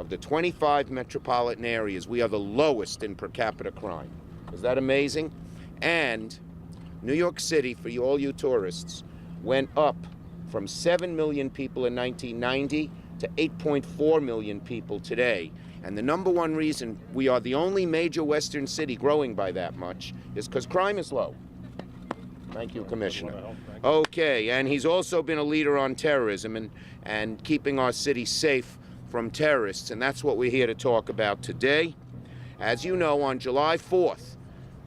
of the 25 metropolitan areas, we are the lowest in per capita crime. Is that amazing? And New York City, for all you tourists, went up from 7 million people in 1990 to 8.4 million people today. And the number one reason we are the only major Western city growing by that much is because crime is low. Thank you, Commissioner. Okay, and he's also been a leader on terrorism and keeping our city safe from terrorists, and that's what we're here to talk about today. As you know, on July 4th,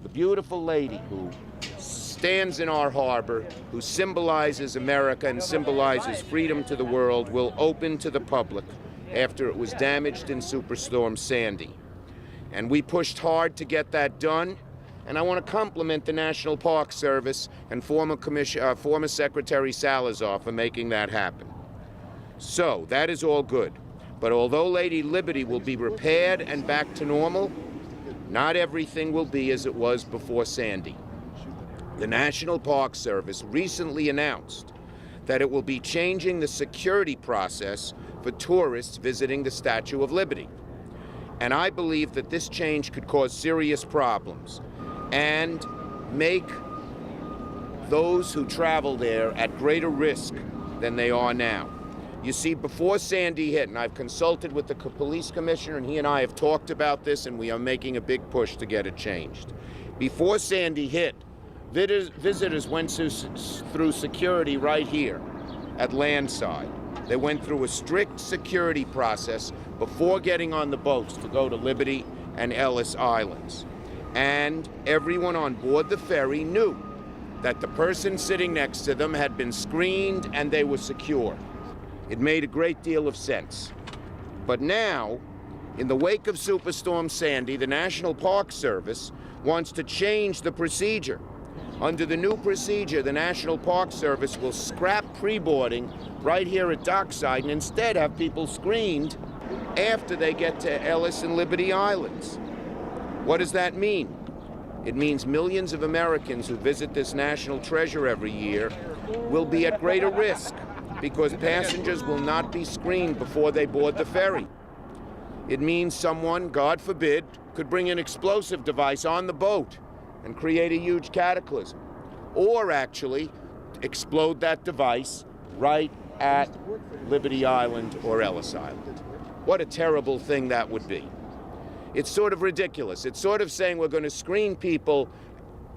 the beautiful lady who stands in our harbor, who symbolizes America and symbolizes freedom to the world, will open to the public after it was damaged in Superstorm Sandy. And we pushed hard to get that done, and I want to compliment the National Park Service and former Secretary Salazar for making that happen. So, that is all good. But although Lady Liberty will be repaired and back to normal, not everything will be as it was before Sandy. The National Park Service recently announced that it will be changing the security process for tourists visiting the Statue of Liberty. And I believe that this change could cause serious problems and make those who travel there at greater risk than they are now. You see, before Sandy hit, and I've consulted with the police commissioner, and he and I have talked about this, and we are making a big push to get it changed. Before Sandy hit, visitors went through security right here at landside. They went through a strict security process before getting on the boats to go to Liberty and Ellis Islands. And everyone on board the ferry knew that the person sitting next to them had been screened and they were secure. It made a great deal of sense. But now, in the wake of Superstorm Sandy, the National Park Service wants to change the procedure. Under the new procedure, the National Park Service will scrap pre-boarding right here at dockside and instead have people screened after they get to Ellis and Liberty Islands. What does that mean? It means millions of Americans who visit this national treasure every year will be at greater risk because passengers will not be screened before they board the ferry. It means someone, God forbid, could bring an explosive device on the boat and create a huge cataclysm, or actually explode that device right at Liberty Island or Ellis Island. What a terrible thing that would be. It's sort of ridiculous. It's sort of saying we're going to screen people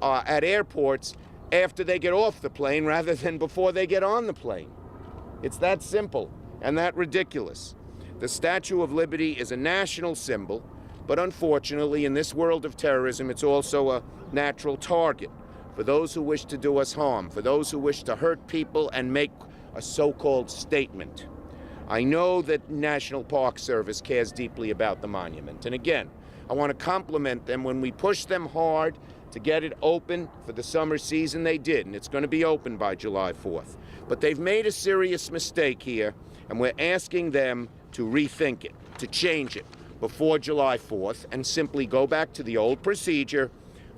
at airports after they get off the plane rather than before they get on the plane. It's that simple and that ridiculous. The Statue of Liberty is a national symbol, but unfortunately, in this world of terrorism, it's also a natural target for those who wish to do us harm, for those who wish to hurt people and make a so-called statement. I know that National Park Service cares deeply about the monument. And again, I want to compliment them. When we pushed them hard to get it open for the summer season, they did, and it's going to be open by July 4th. But they've made a serious mistake here, and we're asking them to rethink it, to change it before July 4th, and simply go back to the old procedure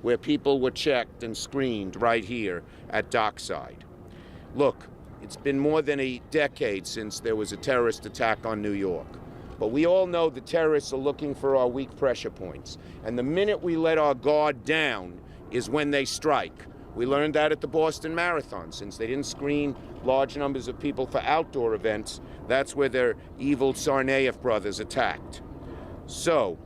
where people were checked and screened right here at dockside. Look, it's been more than a decade since there was a terrorist attack on New York. But we all know the terrorists are looking for our weak pressure points. And the minute we let our guard down is when they strike. We learned that at the Boston Marathon. Since they didn't screen large numbers of people for outdoor events, that's where their evil Tsarnaev brothers attacked. So,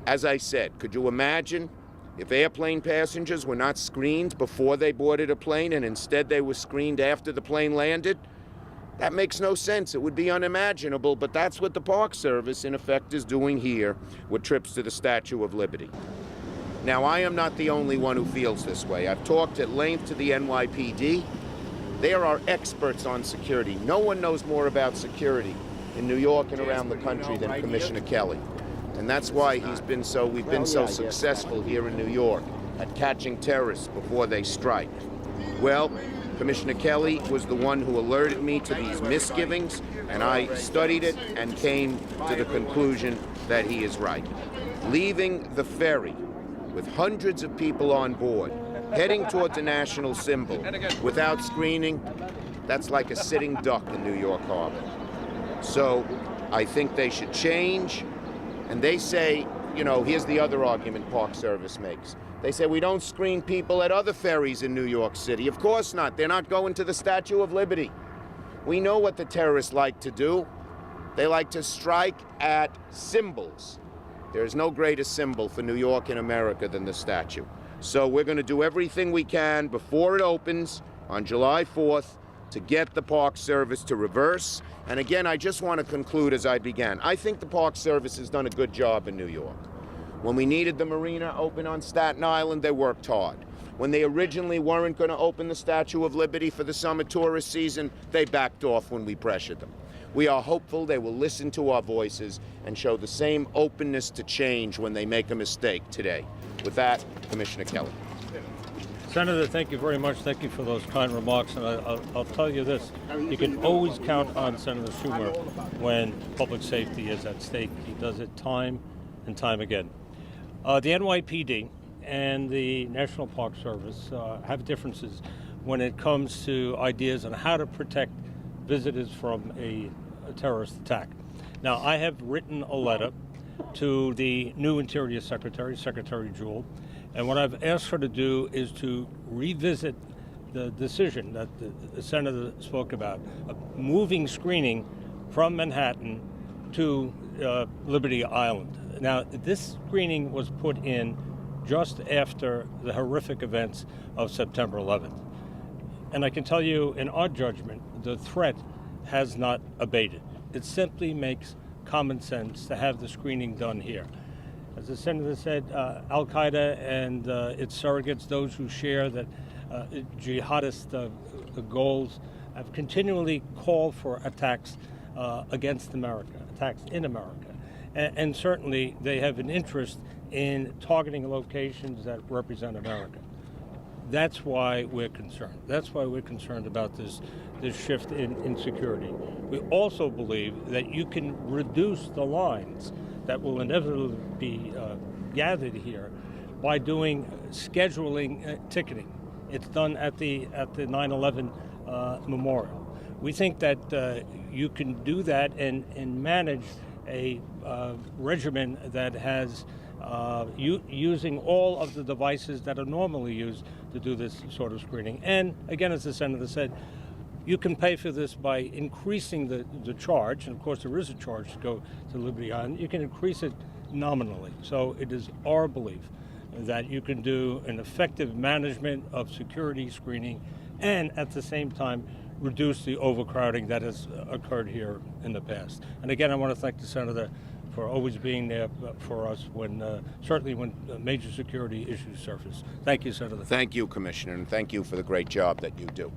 as I said, could you imagine if airplane passengers were not screened before they boarded a plane and instead they were screened after the plane landed? That makes no sense. It would be unimaginable, but that's what the Park Service, in effect, is doing here with trips to the Statue of Liberty. Now, I am not the only one who feels this way. I've talked at length to the NYPD. They are experts on security. No one knows more about security in New York and around the country than Commissioner Kelly. And that's why we've been so successful here in New York at catching terrorists before they strike. Well, Commissioner Kelly was the one who alerted me to these misgivings, and I studied it and came to the conclusion that he is right. Leaving the ferry with hundreds of people on board, heading towards a national symbol without screening, that's like a sitting duck in New York Harbor. So I think they should change. And they say, you know, here's the other argument Park Service makes. They say we don't screen people at other ferries in New York City. Of course not. They're not going to the Statue of Liberty. We know what the terrorists like to do. They like to strike at symbols. There is no greater symbol for New York and America than the statue. So we're going to do everything we can before it opens on July 4th to get the Park Service to reverse. And again, I just want to conclude as I began. I think the Park Service has done a good job in New York. When we needed the marina open on Staten Island, they worked hard. When they originally weren't going to open the Statue of Liberty for the summer tourist season, they backed off when we pressured them. We are hopeful they will listen to our voices and show the same openness to change when they make a mistake today. With that, Commissioner Kelly. Senator, thank you very much. Thank you for those kind remarks. And I'll tell you this, you can always count on Senator Schumer when public safety is at stake. He does it time and time again. The NYPD and the National Park Service have differences when it comes to ideas on how to protect visitors from a terrorist attack. Now, I have written a letter to the new Interior Secretary, Secretary Jewell, and what I've asked her to do is to revisit the decision that the Senator spoke about, moving screening from Manhattan to Liberty Island. Now, this screening was put in just after the horrific events of September 11th. And I can tell you, in our judgment, the threat has not abated. It simply makes common sense to have the screening done here. As the Senator said, Al-Qaeda and its surrogates, those who share that jihadist goals, have continually called for attacks against America, attacks in America. And certainly they have an interest in targeting locations that represent America. That's why we're concerned. That's why we're concerned about this shift in security. We also believe that you can reduce the lines that will inevitably be gathered here by doing scheduling ticketing. It's done at the 9/11 memorial. We think that you can do that and manage a regimen that has using all of the devices that are normally used to do this sort of screening. And again, as the Senator said, you can pay for this by increasing the charge, and of course there is a charge to go to Liberty Island. You can increase it nominally. So it is our belief that you can do an effective management of security screening and at the same time reduce the overcrowding that has occurred here in the past. And again, I want to thank the Senator for always being there for us when, certainly when major security issues surface. Thank you, Senator. Thank you, Commissioner, and thank you for the great job that you do.